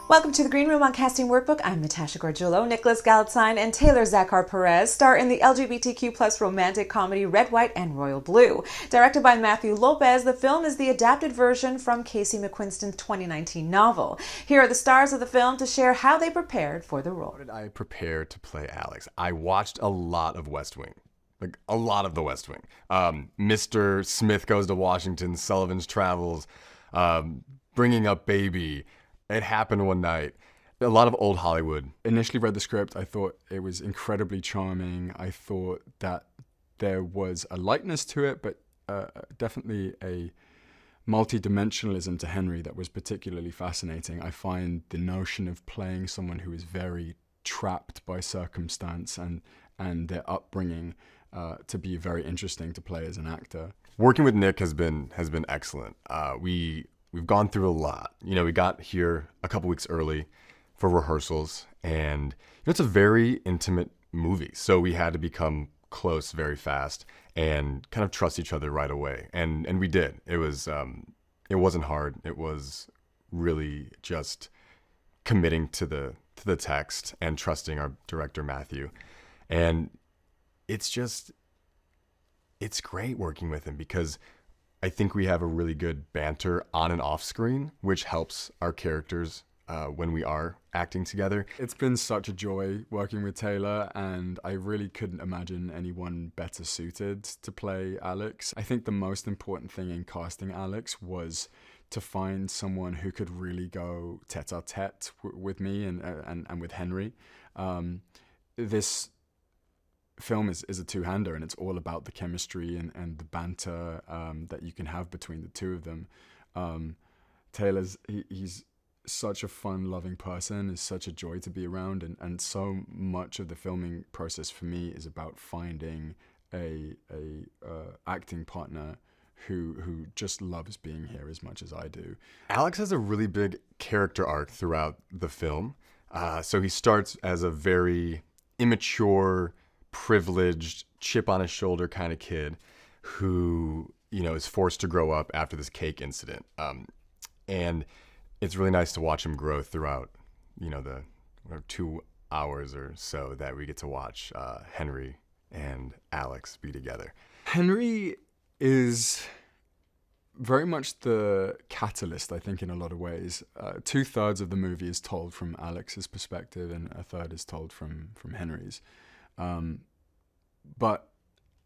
Welcome to the Green Room on Casting Workbook. I'm Natasha Gargiulo. Nicholas Galitzine and Taylor Zakhar Perez star in the LGBTQ plus romantic comedy Red, White, and Royal Blue. Directed by Matthew Lopez, the film is the adapted version from Casey McQuiston's 2019 novel. Here are the stars of the film to share how they prepared for the role. How did I prepare to play Alex? I watched a lot of West Wing. Like, a lot of the West Wing. Mr. Smith Goes to Washington, Sullivan's Travels, Bringing Up Baby. It Happened One Night. A lot of old Hollywood. Initially read the script, I thought it was incredibly charming. I thought that there was a lightness to it, but definitely a multi-dimensionalism to Hendry that was particularly fascinating. I find the notion of playing someone who is very trapped by circumstance and their upbringing to be very interesting to play as an actor. Working with Nick has been excellent. We've gone through a lot. You know, we got here a couple weeks early for rehearsals, and it's a very intimate movie. So we had to become close very fast and kind of trust each other right away. And we did. It wasn't hard. It was really just committing to the text and trusting our director, Matthew. And it's great working with him because I think we have a really good banter on and off screen, which helps our characters when we are acting together. It's been such a joy working with Taylor, and I really couldn't imagine anyone better suited to play Alex. I think the most important thing in casting Alex was to find someone who could really go tete-a-tete with me and with Hendry. This film is a two-hander, and it's all about the chemistry and the banter that you can have between the two of them. He's such a fun-loving person, is such a joy to be around, and so much of the filming process for me is about finding a acting partner who just loves being here as much as I do. Alex has a really big character arc throughout the film. So he starts as a very immature, privileged, chip on his shoulder kind of kid who, is forced to grow up after this cake incident. And it's really nice to watch him grow throughout, the 2 hours or so that we get to watch Hendry and Alex be together. Hendry is very much the catalyst, I think, in a lot of ways. 2/3 of the movie is told from Alex's perspective, and a third is told from Henry's. But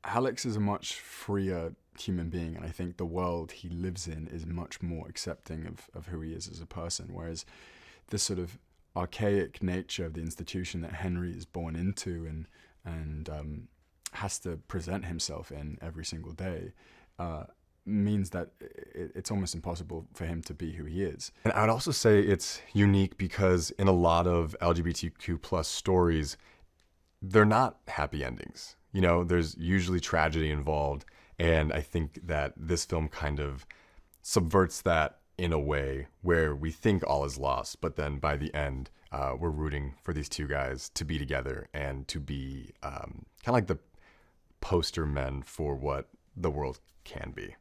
Alex is a much freer human being, and I think the world he lives in is much more accepting of who he is as a person, whereas this sort of archaic nature of the institution that Hendry is born into and has to present himself in every single day means that it's almost impossible for him to be who he is. And I would also say it's unique because in a lot of LGBTQ plus stories, they're not happy endings. There's usually tragedy involved. And I think that this film kind of subverts that in a way where we think all is lost. But then by the end, we're rooting for these two guys to be together and to be kind of like the poster men for what the world can be.